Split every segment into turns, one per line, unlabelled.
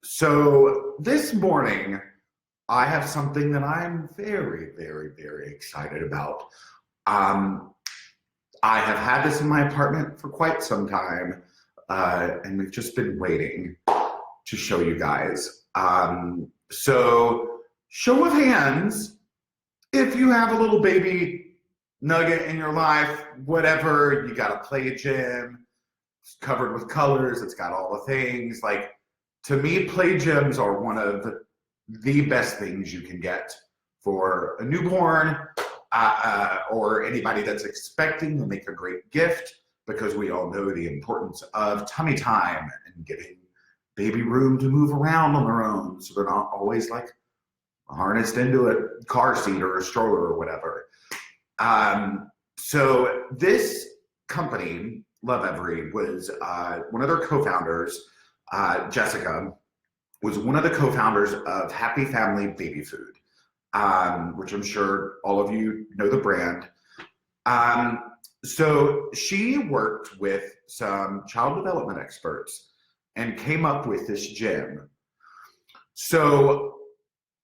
So this morning, I have something that I'm very, very, very excited about. I have had this in my apartment for quite some time, and we've just been waiting to show you guys. So show of hands, if you have a little baby nugget in your life, whatever, you got a play gym, it's covered with colors, it's got all the things. Like, to me, play gyms are one of the best things you can get for a newborn or anybody that's expecting to make a great gift, because we all know the importance of tummy time and giving baby room to move around on their own so they're not always like harnessed into a car seat or a stroller or whatever. So this company, Lovevery, was one of their co-founders, Jessica, was one of the co-founders of Happy Family Baby Food, which I'm sure all of you know the brand. So she worked with some child development experts and came up with this gym. So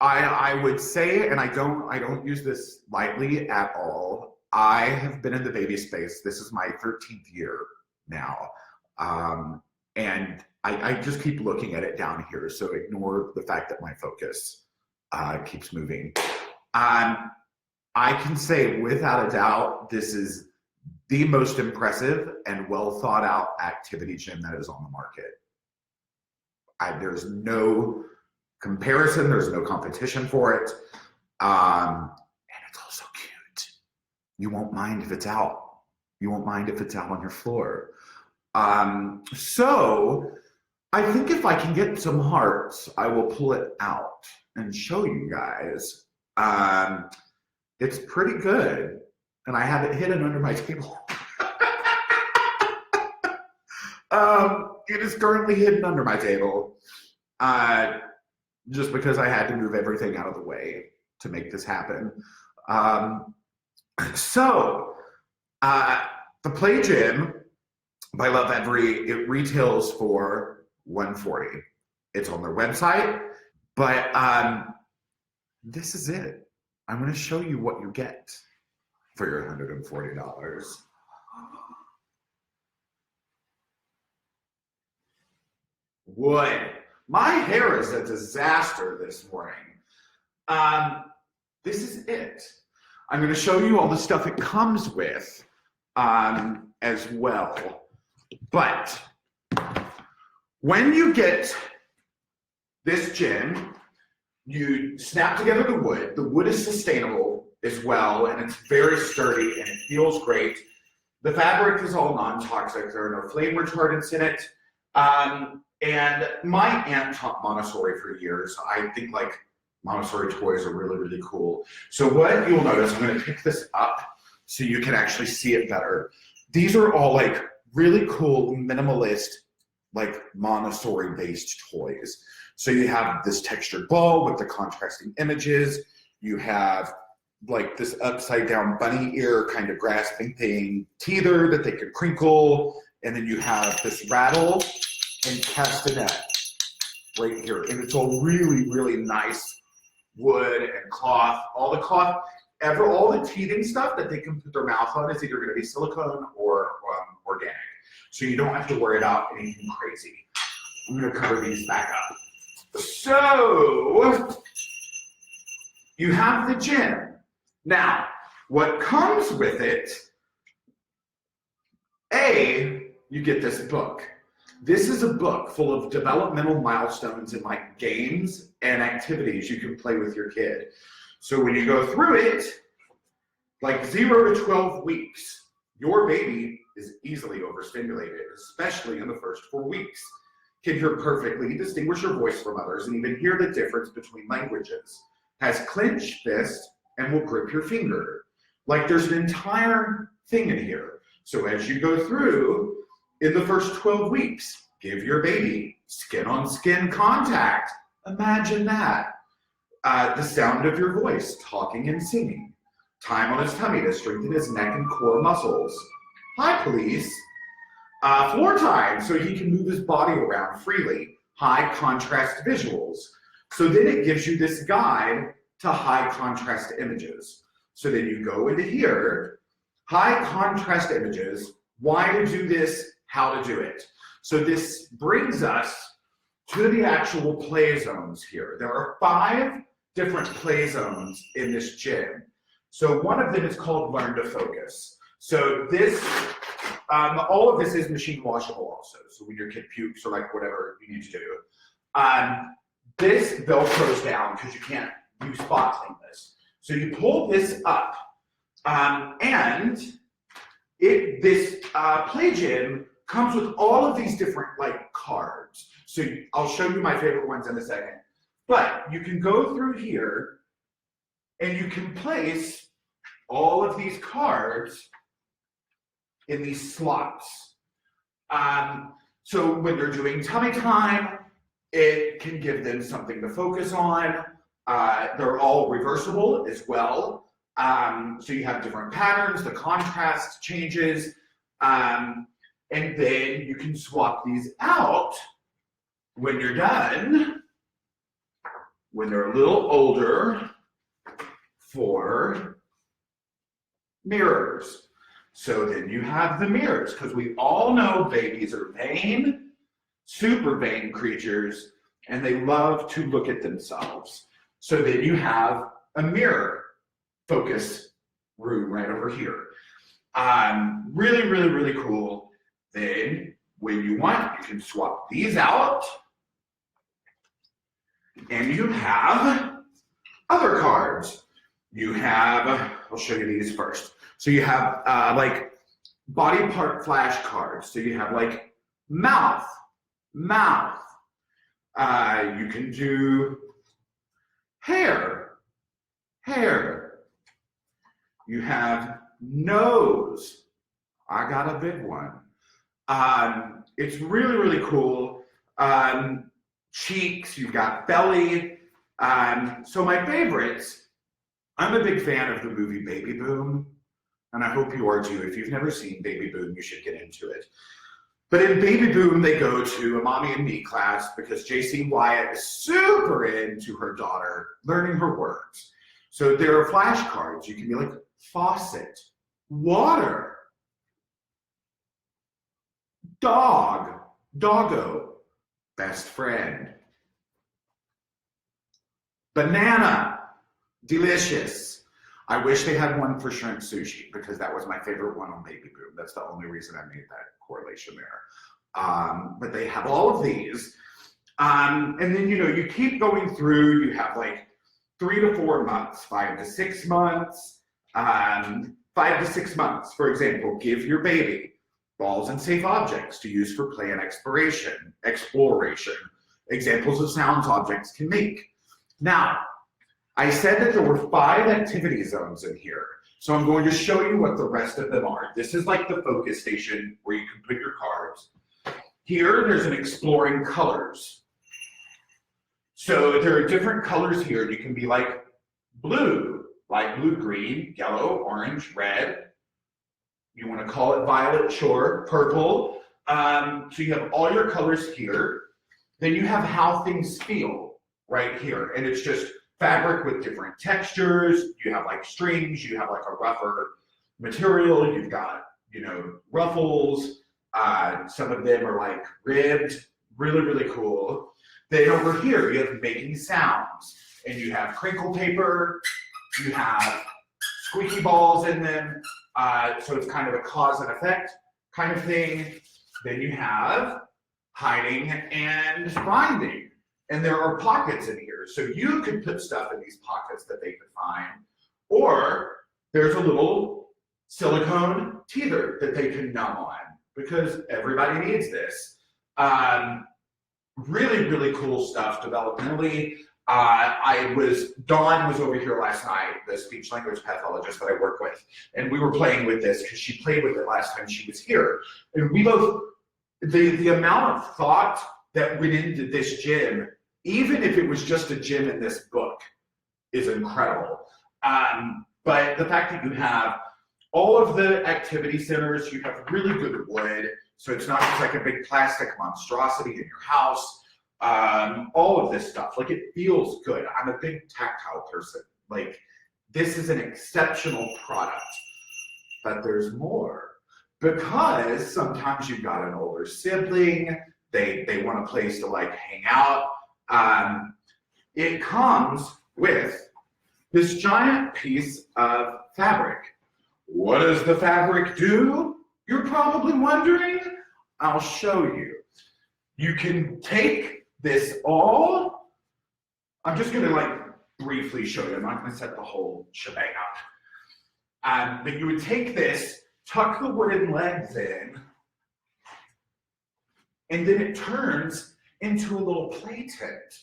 I would say, and I don't use this lightly at all, I have been in the baby space. This is my 13th year now. And I just keep looking at it down here, so ignore the fact that my focus keeps moving. I can say without a doubt, this is the most impressive and well thought out activity gym that is on the market. There's no comparison, there's no competition for it. And it's also cute. You won't mind if it's out. You won't mind if it's out on your floor. So I think if I can get some hearts, I will pull it out and show you guys. It's pretty good, and I have it hidden under my table. It is currently hidden under my table, just because I had to move everything out of the way to make this happen. So the Play Gym by Lovevery, it retails for $140. It's on their website, but this is it. I'm going to show you what you get for your $140. Wood. My hair is a disaster this morning. This is it. I'm going to show you all the stuff it comes with as well. But when you get this gym, you snap together the wood. The wood is sustainable as well, and it's very sturdy, and it feels great. The fabric is all non-toxic. There are no flame retardants in it. And my aunt taught Montessori for years. I think like Montessori toys are really, really cool. So what you'll notice, I'm going to pick this up so you can actually see it better. These are all like really cool, minimalist, like Montessori based toys. So you have this textured ball with the contrasting images. You have like this upside down bunny ear kind of grasping thing, teether that they can crinkle. And then you have this rattle and castanet right here. And it's all really, really nice wood and cloth. All the cloth, all the teething stuff that they can put their mouth on is either going to be silicone or organic. So you don't have to worry about anything crazy. I'm going to cover these back up. So you have the gym. Now, what comes with it, you get this book. This is a book full of developmental milestones and like games and activities you can play with your kid. So when you go through it, like 0 to 12 weeks, your baby is easily overstimulated, especially in the first 4 weeks. Can hear perfectly, distinguish your voice from others, and even hear the difference between languages. Has clenched fist and will grip your finger. Like there's an entire thing in here. So as you go through, in the first 12 weeks, give your baby skin-on-skin contact. Imagine that. The sound of your voice, talking and singing. Time on his tummy to strengthen his neck and core muscles. Hi, police. Floor time, so he can move his body around freely. high contrast visuals. So then it gives you this guide to high contrast images. So then you go into here, high contrast images, why to do this, how to do it. So this brings us to the actual play zones here. There are 5 different play zones in this gym. So one of them is called Learn to Focus. So this, all of this is machine washable also. So when your kid pukes or like whatever you need to do. This Velcro's down because you can't use spot clean this. So you pull this up and this play gym comes with all of these different like cards. So I'll show you my favorite ones in a second. But you can go through here and you can place all of these cards in these slots. So when they're doing tummy time, it can give them something to focus on. They're all reversible as well. So you have different patterns, the contrast changes, and then you can swap these out when you're done, when they're a little older, for mirrors. So then you have the mirrors, because we all know babies are vain, super vain creatures, and they love to look at themselves. So then you have a mirror focus room right over here. Really, really, really cool. Then when you want, you can swap these out. And you have other cards. You have, I'll show you these first. So you have like body part flashcards. So you have like mouth. You can do hair. You have nose. I got a big one. It's really, really cool. Cheeks, you've got belly. So my favorites, I'm a big fan of the movie Baby Boom, and I hope you are too. If you've never seen Baby Boom, you should get into it. But in Baby Boom, they go to a mommy and me class because J.C. Wyatt is super into her daughter learning her words. So there are flashcards. You can be like faucet, water, dog, doggo, best friend, banana, delicious. I wish they had one for shrimp sushi because that was my favorite one on Baby Boom. That's the only reason I made that correlation there. But they have all of these. And then, you know, you keep going through. You have like 3 to 4 months, 5 to 6 months, 5 to 6 months. For example, give your baby balls and safe objects to use for play and exploration. Examples of sounds objects can make. Now, I said that there were 5 activity zones in here. So I'm going to show you what the rest of them are. This is like the focus station where you can put your cards. Here, there's an exploring colors. So there are different colors here. You can be like blue, light blue, green, yellow, orange, red. You want to call it violet, sure, purple. So you have all your colors here. Then you have how things feel right here. And it's just fabric with different textures. You have like strings, you have like a rougher material. You've got, you know, ruffles. Some of them are like ribbed, really, really cool. Then over here, you have making sounds, and you have crinkle paper, you have squeaky balls in them, so it's kind of a cause and effect kind of thing. Then you have hiding and finding, and there are pockets in here, so you could put stuff in these pockets that they could find, or there's a little silicone teether that they can numb on, because everybody needs this. Really, really cool stuff developmentally. Dawn was over here last night, the speech language pathologist that I work with, and we were playing with this because she played with it last time she was here. And we both, the amount of thought that went into this gym, even if it was just a gym in this book, is incredible. But the fact that you have all of the activity centers, you have really good wood, so it's not just like a big plastic monstrosity in your house. all of this stuff. Like, it feels good. I'm a big tactile person. Like, this is an exceptional product. But there's more. Because sometimes you've got an older sibling, they want a place to like hang out. It comes with this giant piece of fabric. What does the fabric do? You're probably wondering. I'll show you. You can take this all. I'm just gonna like briefly show you. I'm not gonna set the whole shebang up. But you would take this, tuck the wooden legs in, and then it turns into a little play tent.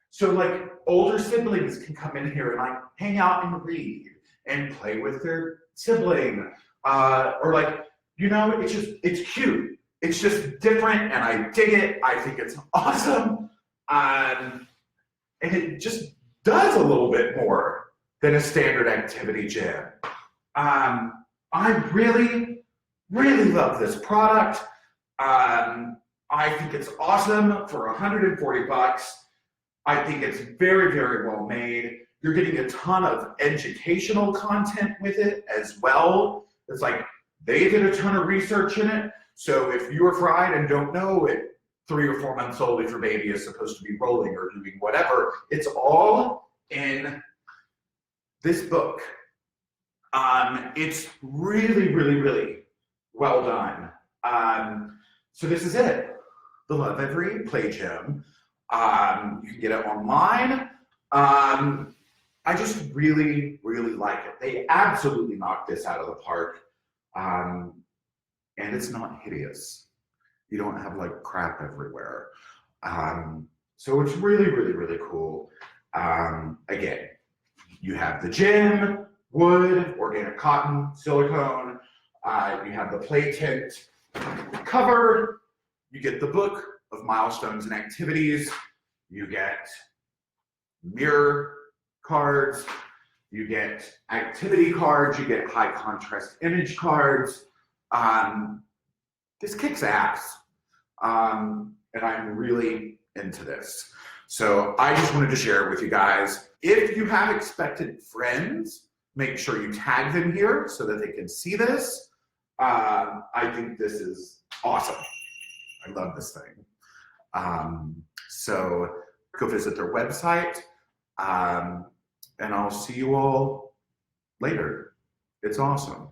So like older siblings can come in here and like hang out and read and play with their sibling. Or like, you know, it's cute. It's just different and I dig it. I think it's awesome. And it just does a little bit more than a standard activity gym. I really, really love this product. I think it's awesome for 140 bucks. I think it's very, very well made. You're getting a ton of educational content with it as well. It's like they did a ton of research in it. So if you're fried and don't know at 3 or 4 months old if your baby is supposed to be rolling or doing whatever, it's all in this book. It's really, really, really well done. So this is it, the Lovevery Play Gym. You can get it online. I just really, really like it. They absolutely knocked this out of the park. And it's not hideous. You don't have like crap everywhere. So it's really, really, really cool. Again, you have the gym, wood, organic cotton, silicone. You have the play tent cover. You get the book of milestones and activities. You get mirror cards. You get activity cards. You get high contrast image cards. This kicks ass. And I'm really into this. So I just wanted to share it with you guys. If you have expectant friends, make sure you tag them here so that they can see this. I think this is awesome. I love this thing. So go visit their website, and I'll see you all later. It's awesome.